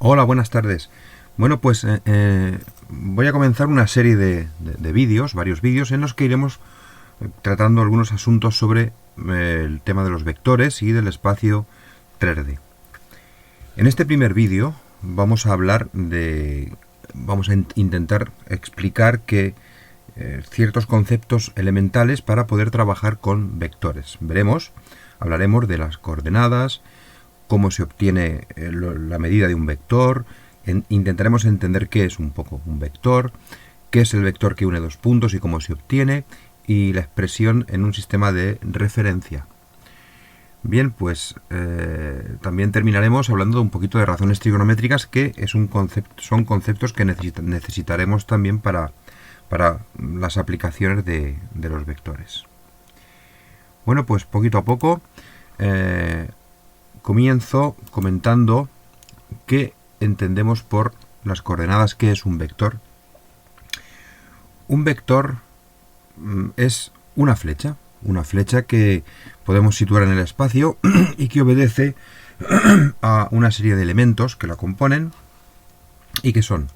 Hola, buenas tardes. Bueno, pues voy a comenzar una serie de vídeos, varios vídeos, en los que iremos tratando algunos asuntos sobre el tema de los vectores y del espacio 3D. En este primer vídeo vamos a hablar vamos a intentar explicar ciertos conceptos elementales para poder trabajar con vectores. Hablaremos de las coordenadas, cómo se obtiene la medida de un vector, intentaremos entender qué es un poco un vector, qué es el vector que une dos puntos y cómo se obtiene, y la expresión en un sistema de referencia. Bien, pues también terminaremos hablando de un poquito de razones trigonométricas, que son conceptos que necesitaremos también para las aplicaciones de los vectores. Bueno, pues poquito a poco comienzo comentando qué entendemos por las coordenadas, qué es un vector. Un vector es una flecha que podemos situar en el espacio y que obedece a una serie de elementos que la componen y que son,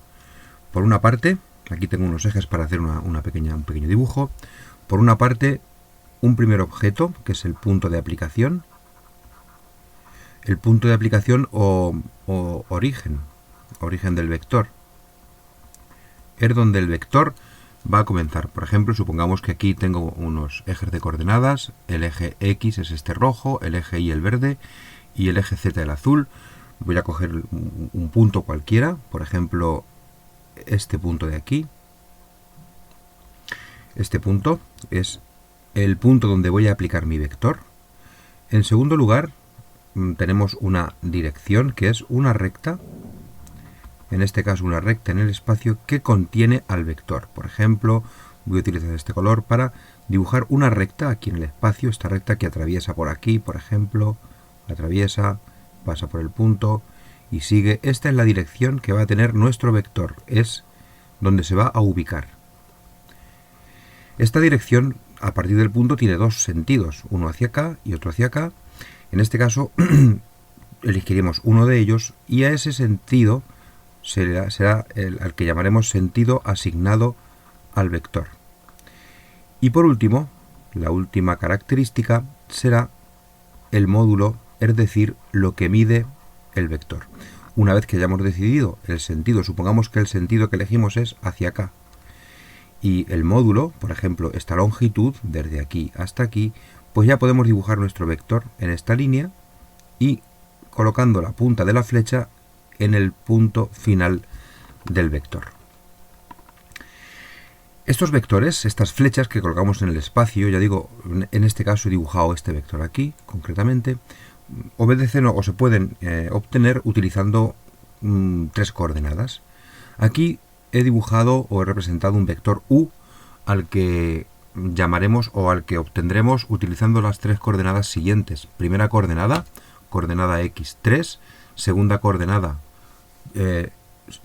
por una parte, aquí tengo unos ejes para hacer un pequeño dibujo, por una parte un primer objeto, que es el punto de aplicación, o origen del vector, es donde el vector va a comenzar. Por ejemplo, supongamos que aquí tengo unos ejes de coordenadas, el eje X es este rojo, el eje Y el verde y el eje Z el azul. Voy a coger un punto cualquiera, por ejemplo, este punto de aquí. Este punto es el punto donde voy a aplicar mi vector. En segundo lugar, tenemos una dirección, que es una recta, en este caso una recta en el espacio que contiene al vector. Por ejemplo, voy a utilizar este color para dibujar una recta aquí en el espacio, esta recta que atraviesa por aquí, por ejemplo, atraviesa, pasa por el punto y sigue. Esta es la dirección que va a tener nuestro vector, es donde se va a ubicar. Esta dirección, a partir del punto, tiene dos sentidos, uno hacia acá y otro hacia acá. En este caso, elegiremos uno de ellos y a ese sentido será al que llamaremos sentido asignado al vector. Y por último, la última característica será el módulo, es decir, lo que mide el vector. Una vez que hayamos decidido el sentido, supongamos que el sentido que elegimos es hacia acá, y el módulo, por ejemplo, esta longitud, desde aquí hasta aquí, pues ya podemos dibujar nuestro vector en esta línea y colocando la punta de la flecha en el punto final del vector. Estos vectores, estas flechas que colocamos en el espacio, ya digo, en este caso he dibujado este vector aquí, concretamente, obedecen o se pueden obtener utilizando tres coordenadas. Aquí he dibujado o he representado un vector U al que llamaremos o al que obtendremos utilizando las tres coordenadas siguientes. Primera coordenada, coordenada X3, segunda coordenada,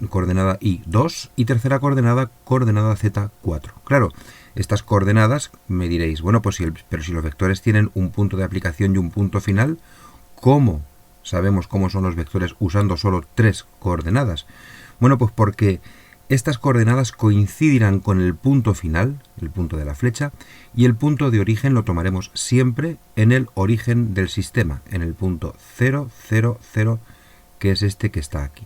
coordenada Y2 y tercera coordenada, coordenada Z4. Claro, estas coordenadas me diréis, bueno, pues pero si los vectores tienen un punto de aplicación y un punto final, ¿cómo sabemos cómo son los vectores usando solo tres coordenadas? Bueno, pues porque estas coordenadas coincidirán con el punto final, el punto de la flecha, y el punto de origen lo tomaremos siempre en el origen del sistema, en el punto 0, 0, 0, que es este que está aquí.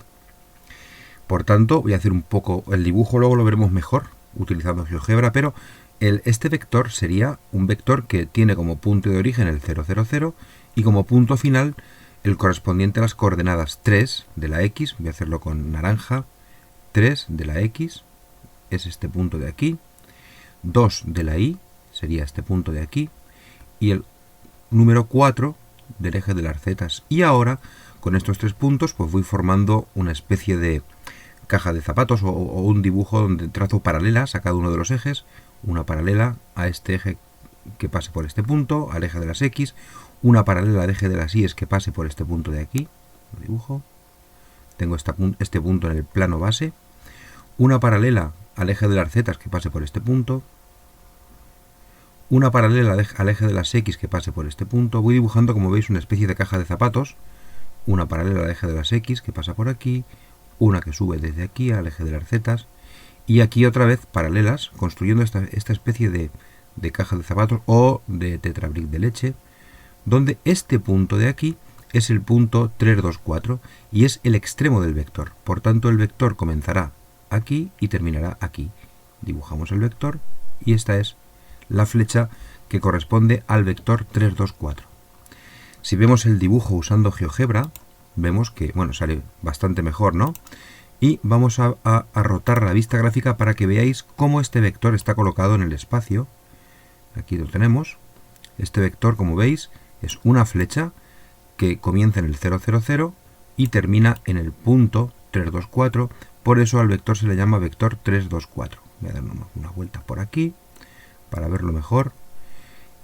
Por tanto, voy a hacer un poco el dibujo, luego lo veremos mejor utilizando GeoGebra, pero este vector sería un vector que tiene como punto de origen el 0, 0, 0 y como punto final el correspondiente a las coordenadas 3 de la X, voy a hacerlo con naranja, 3 de la X es este punto de aquí, 2 de la Y sería este punto de aquí y el número 4 del eje de las zetas. Y ahora con estos tres puntos pues voy formando una especie de caja de zapatos o un dibujo donde trazo paralelas a cada uno de los ejes, una paralela a este eje que pase por este punto, al eje de las X, una paralela al eje de las Y que pase por este punto de aquí, lo dibujo. Tengo este punto en el plano base, una paralela al eje de las Z que pase por este punto, una paralela al eje de las X que pase por este punto. Voy dibujando, como veis, una especie de caja de zapatos, una paralela al eje de las X que pasa por aquí, una que sube desde aquí al eje de las zetas, y aquí otra vez paralelas, construyendo esta especie de caja de zapatos o de tetrabric de leche, donde este punto de aquí es el punto 3, 2, 4 y es el extremo del vector. Por tanto, el vector comenzará aquí y terminará aquí. Dibujamos el vector y esta es la flecha que corresponde al vector 3, 2, 4. Si vemos el dibujo usando GeoGebra, vemos que, bueno, sale bastante mejor, ¿no? Y vamos a rotar la vista gráfica para que veáis cómo este vector está colocado en el espacio. Aquí lo tenemos. Este vector, como veis, es una flecha que comienza en el 0, 0, 0 y termina en el punto 3, 2, 4. Por eso al vector se le llama vector 3, 2, 4. Voy a dar una vuelta por aquí para verlo mejor.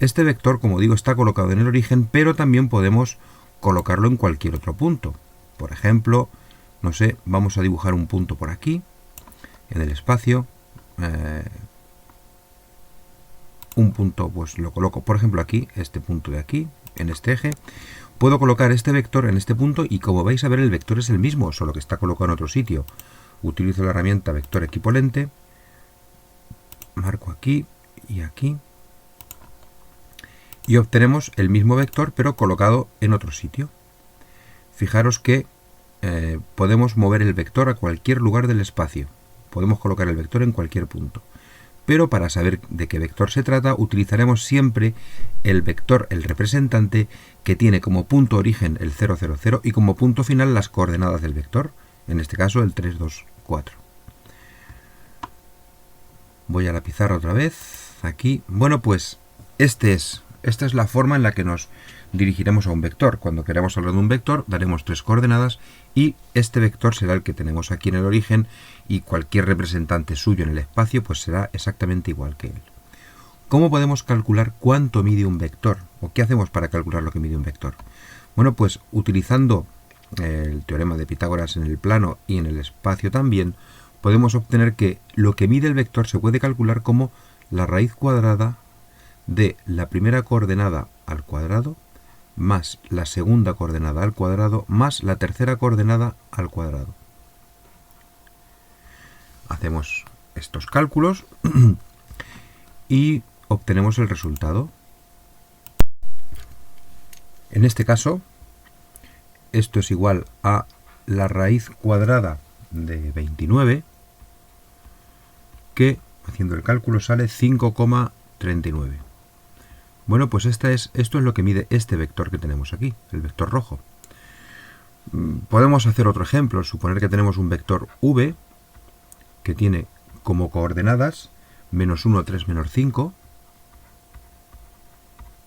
Este vector, como digo, está colocado en el origen, pero también podemos colocarlo en cualquier otro punto. Por ejemplo, no sé, vamos a dibujar un punto por aquí, en el espacio. Un punto, pues lo coloco, por ejemplo, aquí, este punto de aquí, en este eje. Puedo colocar este vector en este punto y como vais a ver el vector es el mismo, solo que está colocado en otro sitio. Utilizo la herramienta vector equipolente, marco aquí y aquí y obtenemos el mismo vector pero colocado en otro sitio. Fijaros que podemos mover el vector a cualquier lugar del espacio, podemos colocar el vector en cualquier punto. Pero para saber de qué vector se trata, utilizaremos siempre el vector, el representante, que tiene como punto origen el 0, 0, 0 y como punto final las coordenadas del vector, en este caso el 3, 2, 4. Voy a la pizarra otra vez, aquí. Bueno, pues esta es la forma en la que nos dirigiremos a un vector. Cuando queramos hablar de un vector, daremos 3 coordenadas y este vector será el que tenemos aquí en el origen y cualquier representante suyo en el espacio pues será exactamente igual que él. ¿Cómo podemos calcular cuánto mide un vector? ¿O qué hacemos para calcular lo que mide un vector? Bueno, pues utilizando el teorema de Pitágoras en el plano y en el espacio también, podemos obtener que lo que mide el vector se puede calcular como la raíz cuadrada de la primera coordenada al cuadrado más la segunda coordenada al cuadrado más la tercera coordenada al cuadrado. Hacemos estos cálculos y obtenemos el resultado. En este caso, esto es igual a la raíz cuadrada de 29, que haciendo el cálculo sale 5,39. Bueno, pues esto es lo que mide este vector que tenemos aquí, el vector rojo. Podemos hacer otro ejemplo, suponer que tenemos un vector v que tiene como coordenadas menos 1, 3, menos 5.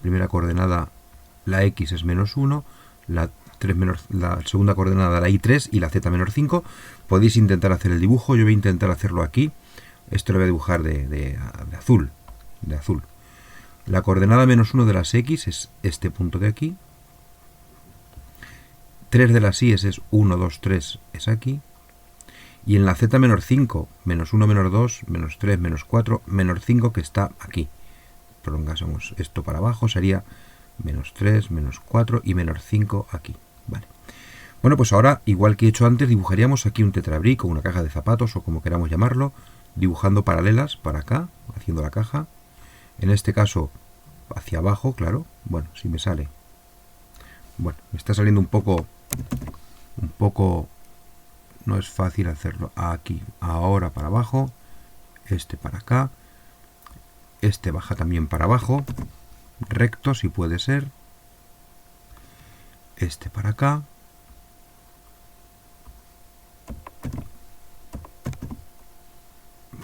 Primera coordenada, la x es menos 1, la segunda coordenada, la y3 y la z menos 5. Podéis intentar hacer el dibujo, yo voy a intentar hacerlo aquí. Esto lo voy a dibujar de azul. La coordenada menos 1 de las x es este punto de aquí. 3 de las y es 1, 2, 3, es aquí. Y en la z menos 5, menos 1, menos 2, menos 3, menos 4, menos 5 que está aquí. Prolongásemos esto para abajo, sería menos 3, menos 4 y menos 5 aquí. Vale. Bueno, pues ahora, igual que he hecho antes, dibujaríamos aquí un tetrabric o una caja de zapatos o como queramos llamarlo, dibujando paralelas para acá, haciendo la caja. En este caso, hacia abajo, claro. Bueno, si me sale. Bueno, me está saliendo un poco, no es fácil hacerlo. Aquí, ahora para abajo, este para acá, este baja también para abajo, recto si puede ser, este para acá,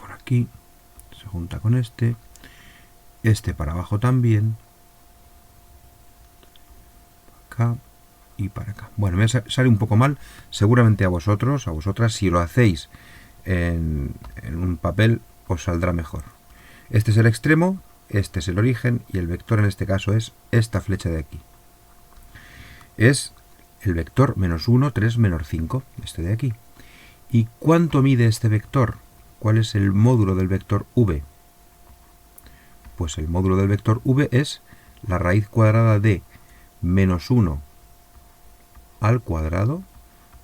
por aquí, se junta con este para abajo también, acá y para acá. Bueno, me sale un poco mal, seguramente a vosotras, si lo hacéis en un papel, os saldrá mejor. Este es el extremo, este es el origen y el vector en este caso es esta flecha de aquí. Es el vector menos 1, 3, menos 5, este de aquí. ¿Y cuánto mide este vector? ¿Cuál es el módulo del vector v? Pues el módulo del vector v es la raíz cuadrada de menos 1 al cuadrado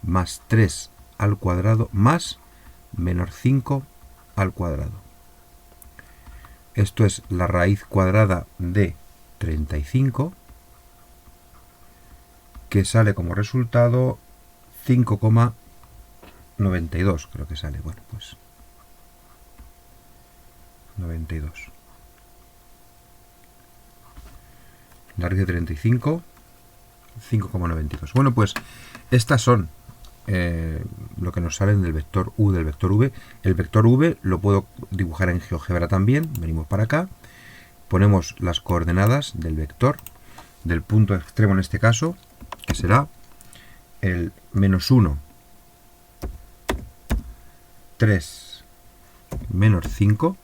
más 3 al cuadrado más menos 5 al cuadrado. Esto es la raíz cuadrada de 35, que sale como resultado 5,92, creo que sale. Bueno, pues 92. La raíz de 35, 5,92. Bueno, pues estas son lo que nos salen del vector u del vector v. El vector v lo puedo dibujar en GeoGebra también. Venimos para acá, ponemos las coordenadas del vector, del punto extremo en este caso, que será el menos 1, 3, menos 5.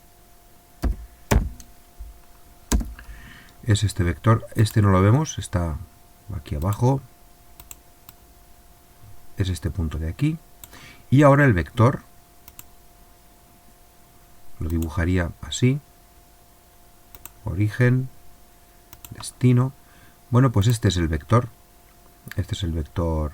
Es este vector. Este no lo vemos, está aquí abajo. Es este punto de aquí. Y ahora el vector lo dibujaría así. Origen, destino. Bueno, pues este es el vector. Este es el vector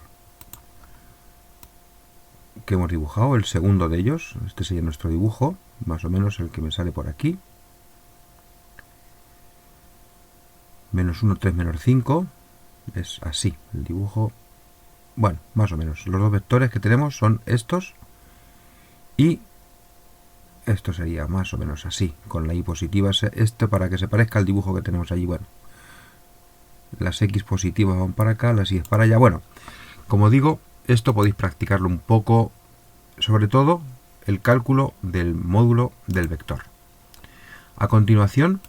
que hemos dibujado, el segundo de ellos. Este sería nuestro dibujo, más o menos el que me sale por aquí. Menos 1, 3, menos 5. Es así el dibujo. Bueno, más o menos. Los dos vectores que tenemos son estos. Y esto sería más o menos así, con la y positiva. Esto para que se parezca al dibujo que tenemos allí. Bueno, las x positivas van para acá, las y es para allá. Bueno, como digo, esto podéis practicarlo un poco, sobre todo el cálculo del módulo del vector. A continuación,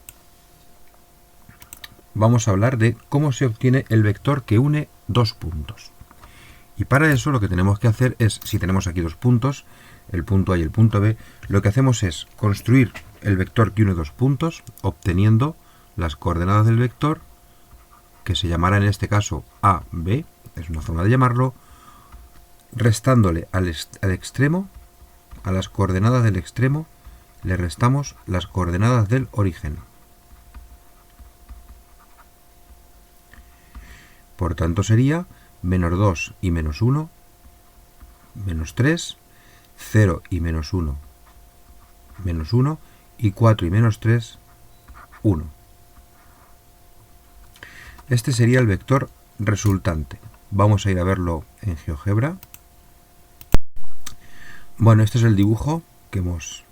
vamos a hablar de cómo se obtiene el vector que une dos puntos. Y para eso lo que tenemos que hacer es, si tenemos aquí dos puntos, el punto A y el punto B, lo que hacemos es construir el vector que une dos puntos, obteniendo las coordenadas del vector, que se llamará en este caso AB, es una forma de llamarlo, restándole al extremo, a las coordenadas del extremo, le restamos las coordenadas del origen. Por tanto sería menos 2 y menos 1, menos 3, 0 y menos 1, menos 1, y 4 y menos 3, 1. Este sería el vector resultante. Vamos a ir a verlo en GeoGebra. Bueno, este es el dibujo que hemos,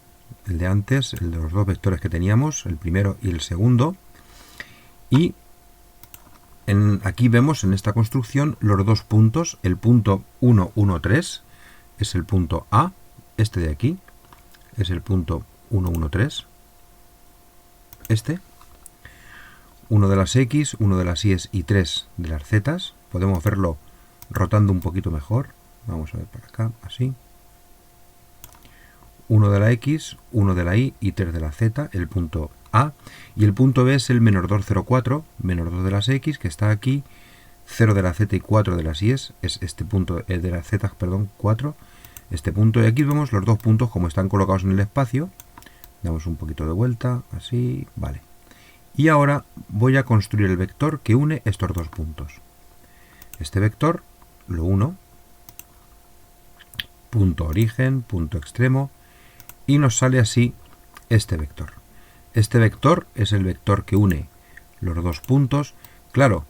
el de antes, el de los dos vectores que teníamos, el primero y el segundo. Y aquí vemos en esta construcción los dos puntos. El punto 1, 1, 3 es el punto A. Este de aquí es el punto 1, 1, 3. Este. 1 de las X, 1 de las Y y 3 de las Z. Podemos verlo rotando un poquito mejor. Vamos a ver para acá, así. 1 de la X, 1 de la Y y 3 de la Z, el punto A. Y el punto B es el menos 2, 0, 4, menos 2 de las X, que está aquí. 0 de la Z y 4 de las Y, es este punto de las Z, perdón, 4. Este punto, y aquí vemos los dos puntos como están colocados en el espacio. Damos un poquito de vuelta, así, vale. Y ahora voy a construir el vector que une estos dos puntos. Este vector lo uno, punto origen, punto extremo, y nos sale así este vector. Este vector es el vector que une los dos puntos. Claro,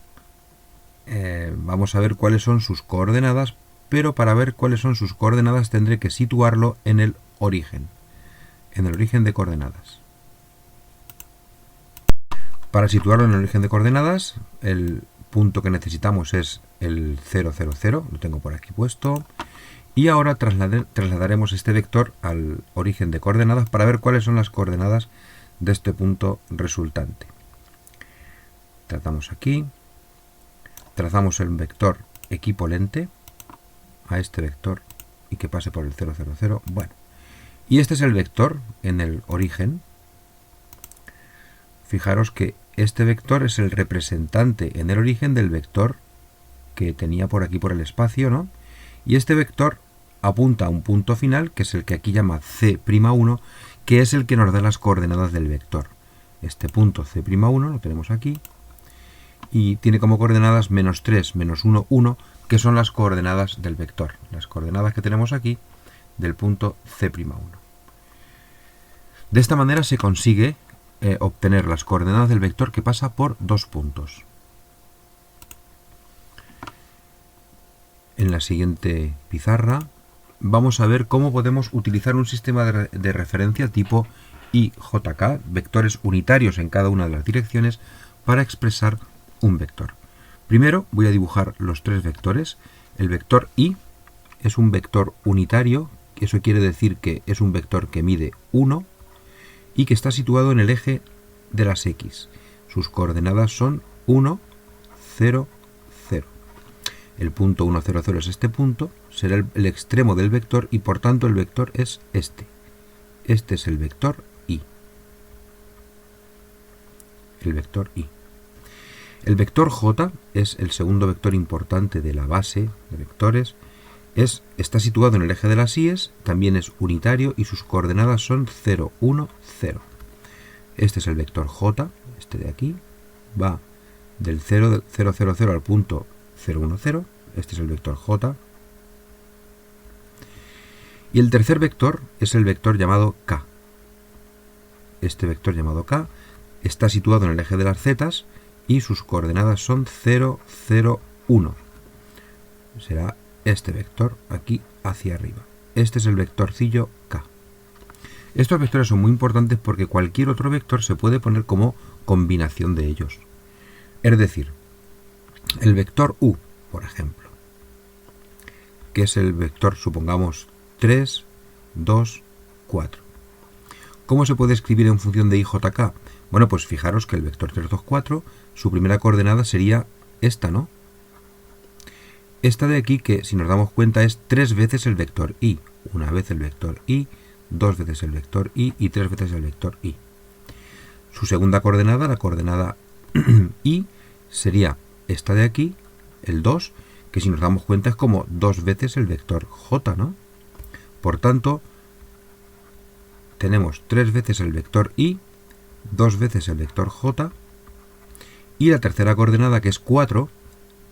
vamos a ver cuáles son sus coordenadas, pero para ver cuáles son sus coordenadas tendré que situarlo en el origen de coordenadas. Para situarlo en el origen de coordenadas, el punto que necesitamos es el 0, 0, 0, lo tengo por aquí puesto. Y ahora trasladaremos este vector al origen de coordenadas para ver cuáles son las coordenadas de este punto resultante. Trazamos aquí, trazamos el vector equivalente a este vector y que pase por el 0, 0, 0. Bueno, y este es el vector en el origen. Fijaros que este vector es el representante en el origen del vector que tenía por aquí por el espacio, ¿no? Y este vector apunta a un punto final, que es el que aquí llama C'1, que es el que nos da las coordenadas del vector. Este punto C'1 lo tenemos aquí, y tiene como coordenadas menos 3, menos 1, 1, que son las coordenadas del vector, las coordenadas que tenemos aquí del punto C'1. De esta manera se consigue obtener las coordenadas del vector que pasa por dos puntos. En la siguiente pizarra vamos a ver cómo podemos utilizar un sistema de referencia tipo IJK, vectores unitarios en cada una de las direcciones, para expresar un vector. Primero voy a dibujar los tres vectores. El vector I es un vector unitario, eso quiere decir que es un vector que mide 1 y que está situado en el eje de las X. Sus coordenadas son 1, 0, 0. El punto 1, 0, 0 es este punto, será el extremo del vector y por tanto el vector es este. Este es el vector I. El vector I. El vector J es el segundo vector importante de la base de vectores. Está situado en el eje de las Y's, también es unitario y sus coordenadas son 0, 1, 0. Este es el vector J, este de aquí, va del 0, 0, 0, 0 al punto 0, 1, 0. Este es el vector J. Y el tercer vector es el vector llamado K. Este vector llamado K está situado en el eje de las zetas y sus coordenadas son 0, 0, 1. Será este vector aquí hacia arriba. Este es el vectorcillo K. Estos vectores son muy importantes porque cualquier otro vector se puede poner como combinación de ellos. Es decir, el vector U, por ejemplo, que es el vector, supongamos, 3, 2, 4. ¿Cómo se puede escribir en función de IJK? Bueno, pues fijaros que el vector 3, 2, 4, su primera coordenada sería esta, ¿no? Esta de aquí, que si nos damos cuenta es 3 veces el vector I. Una vez el vector I, 2 veces el vector I y 3 veces el vector I. Su segunda coordenada, la coordenada I, sería esta de aquí, el 2, que si nos damos cuenta es como 2 veces el vector J, ¿no? Por tanto, tenemos 3 veces el vector I, 2 veces el vector J, y la tercera coordenada, que es 4,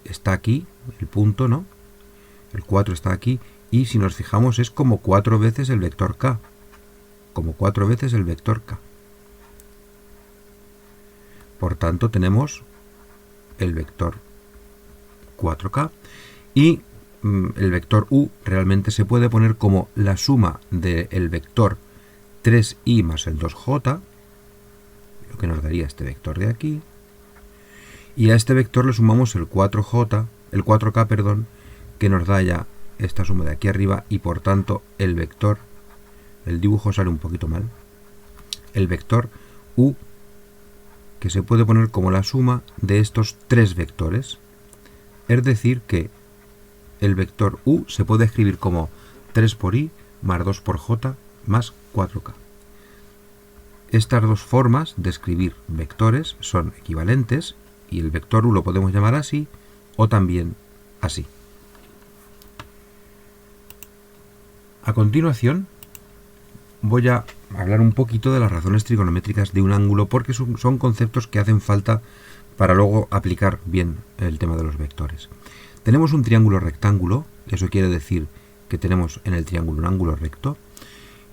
está aquí, el punto, ¿no? El 4 está aquí, y si nos fijamos es como 4 veces el vector K. Como 4 veces el vector K. Por tanto, tenemos el vector 4K, y el vector U realmente se puede poner como la suma del vector 3i más el 2j, lo que nos daría este vector de aquí, y a este vector le sumamos el 4K, perdón, que nos da ya esta suma de aquí arriba, y por tanto el vector, el dibujo sale un poquito mal, el vector U, que se puede poner como la suma de estos tres vectores. Es decir que el vector U se puede escribir como 3 por I más 2 por J más 4K. Estas dos formas de escribir vectores son equivalentes y el vector U lo podemos llamar así o también así. A continuación voy a hablar un poquito de las razones trigonométricas de un ángulo porque son conceptos que hacen falta para luego aplicar bien el tema de los vectores. Tenemos un triángulo rectángulo, eso quiere decir que tenemos en el triángulo un ángulo recto,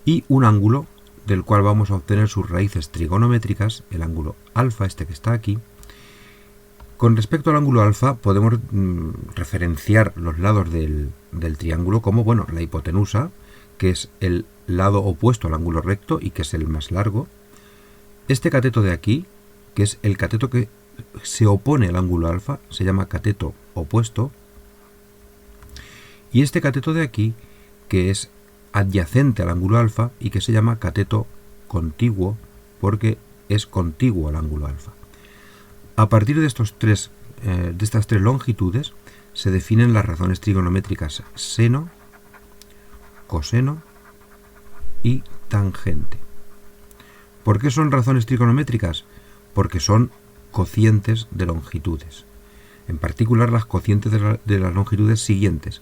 y un ángulo del cual vamos a obtener sus raíces trigonométricas, el ángulo alfa, este que está aquí. Con respecto al ángulo alfa podemos referenciar los lados del triángulo como, bueno, la hipotenusa, que es el lado opuesto al ángulo recto y que es el más largo. Este cateto de aquí, que es el cateto que se opone al ángulo alfa, se llama cateto opuesto. Y este cateto de aquí, que es adyacente al ángulo alfa y que se llama cateto contiguo, porque es contiguo al ángulo alfa. A partir de estas tres longitudes se definen las razones trigonométricas seno, coseno y tangente. ¿Por qué son razones trigonométricas? Porque son cocientes de longitudes. En particular las cocientes de las longitudes siguientes.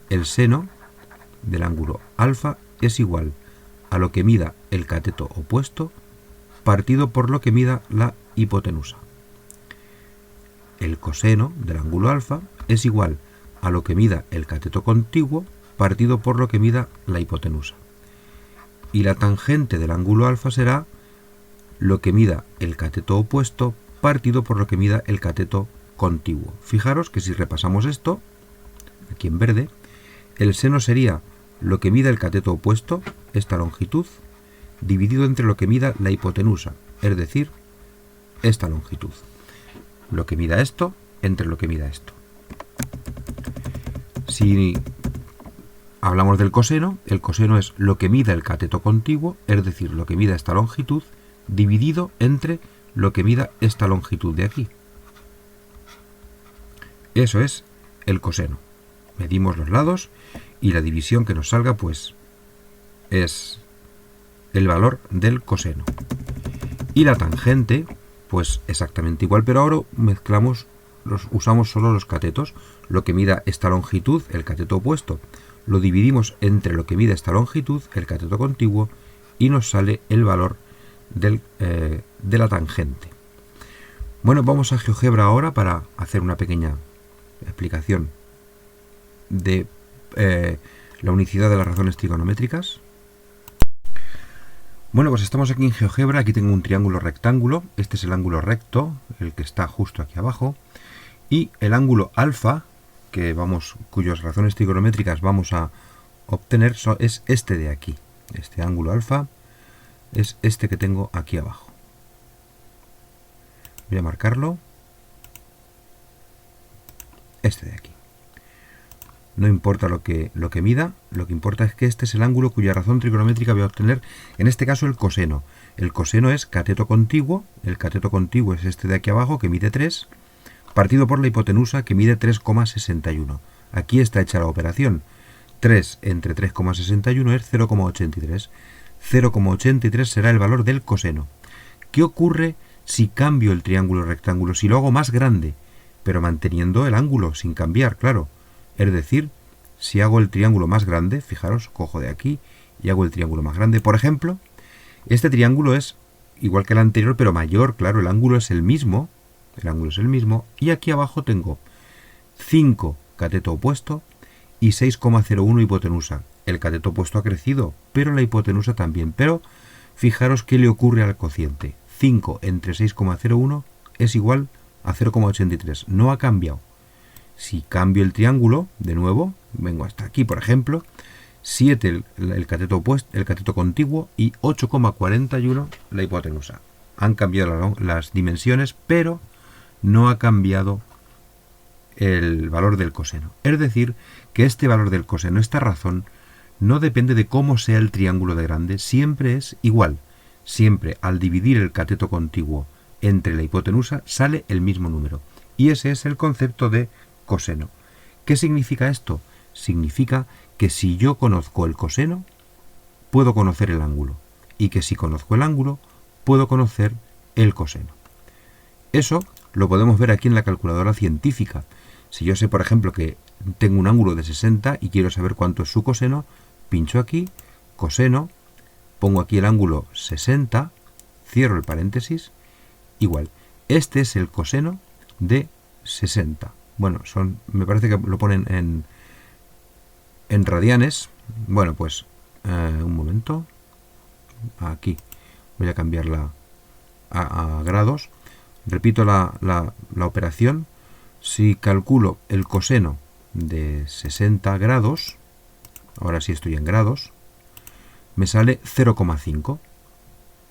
El seno del ángulo alfa es igual a lo que mida el cateto opuesto partido por lo que mida la hipotenusa. El coseno del ángulo alfa es igual a lo que mida el cateto contiguo partido por lo que mida la hipotenusa. Y la tangente del ángulo alfa será lo que mida el cateto opuesto partido por lo que mida el cateto contiguo. Fijaros que si repasamos esto, aquí en verde, el seno sería lo que mida el cateto opuesto, esta longitud, dividido entre lo que mida la hipotenusa, es decir, esta longitud. Lo que mida esto entre lo que mida esto. Si hablamos del coseno, el coseno es lo que mida el cateto contiguo, es decir, lo que mida esta longitud, dividido entre lo que mida esta longitud de aquí. Eso es el coseno. Medimos los lados y la división que nos salga, pues, es el valor del coseno. Y la tangente, pues exactamente igual, pero ahora usamos solo los catetos. Lo que mida esta longitud, el cateto opuesto, lo dividimos entre lo que mida esta longitud, el cateto contiguo, y nos sale el valor de la tangente. Bueno, vamos a GeoGebra ahora para hacer una pequeña explicación de la unicidad de las razones trigonométricas. Bueno, pues estamos aquí en GeoGebra. Aquí tengo un triángulo rectángulo. Este es el ángulo recto, el que está justo aquí abajo. Y el ángulo alfa, cuyas razones trigonométricas vamos a obtener, es este de aquí. Este ángulo alfa es este que tengo aquí abajo. Voy a marcarlo. Este de aquí. No importa lo que mida, lo que importa es que este es el ángulo cuya razón trigonométrica voy a obtener, en este caso el coseno. El coseno es cateto contiguo, el cateto contiguo es este de aquí abajo que mide 3, partido por la hipotenusa que mide 3,61. Aquí está hecha la operación. 3 entre 3,61 es 0,83. 0,83 será el valor del coseno. ¿Qué ocurre si cambio el triángulo rectángulo? Si lo hago más grande, pero manteniendo el ángulo, sin cambiar, claro. Es decir, si hago el triángulo más grande, fijaros, cojo de aquí y hago el triángulo más grande. Por ejemplo, este triángulo es igual que el anterior, pero mayor, claro, el ángulo es el mismo. El ángulo es el mismo. Y aquí abajo tengo 5 cateto opuesto y 6,01 hipotenusa. El cateto opuesto ha crecido, pero la hipotenusa también. Pero fijaros qué le ocurre al cociente. 5 entre 6,01 es igual a 0,83. No ha cambiado. Si cambio el triángulo, de nuevo, vengo hasta aquí, por ejemplo, 7 el cateto opuesto, el cateto contiguo y 8,41 la hipotenusa. Han cambiado las dimensiones, pero no ha cambiado el valor del coseno. Es decir, que este valor del coseno, esta razón, no depende de cómo sea el triángulo de grande, siempre es igual. Siempre al dividir el cateto contiguo entre la hipotenusa sale el mismo número. Y ese es el concepto de coseno. ¿Qué significa esto? Significa que si yo conozco el coseno, puedo conocer el ángulo. Y que si conozco el ángulo, puedo conocer el coseno. Eso lo podemos ver aquí en la calculadora científica. Si yo sé, por ejemplo, que tengo un ángulo de 60 y quiero saber cuánto es su coseno, pincho aquí, coseno, pongo aquí el ángulo 60, cierro el paréntesis, igual. Este es el coseno de 60. Bueno, me parece que lo ponen en radianes. Bueno, pues un momento. Aquí voy a cambiarla a grados. Repito la operación. Si calculo el coseno de 60 grados, ahora sí estoy en grados, me sale 0,5.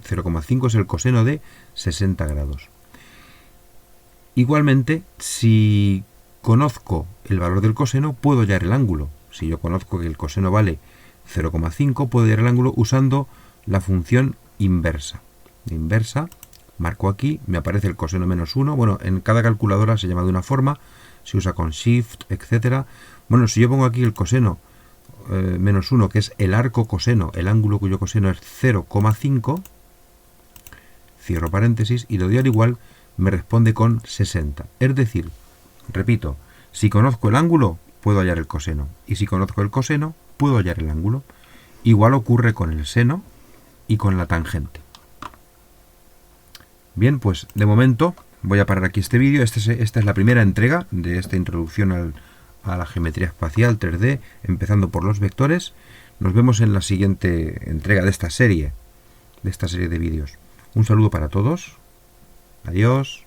0,5 es el coseno de 60 grados. Igualmente, si conozco el valor del coseno, puedo hallar el ángulo. Si yo conozco que el coseno vale 0,5, puedo hallar el ángulo usando la función inversa. Inversa, marco aquí, me aparece el coseno menos 1. Bueno, en cada calculadora se llama de una forma, se usa con shift, etc. Bueno, si yo pongo aquí el coseno menos 1, que es el arco coseno, el ángulo cuyo coseno es 0,5, cierro paréntesis y lo doy al igual, me responde con 60. Es decir, repito, si conozco el ángulo, puedo hallar el coseno. Y si conozco el coseno, puedo hallar el ángulo. Igual ocurre con el seno y con la tangente. Bien, pues de momento voy a parar aquí este vídeo. Esta es la primera entrega de esta introducción a la geometría espacial 3D, empezando por los vectores. Nos vemos en la siguiente entrega de esta serie de vídeos. Un saludo para todos. Adiós.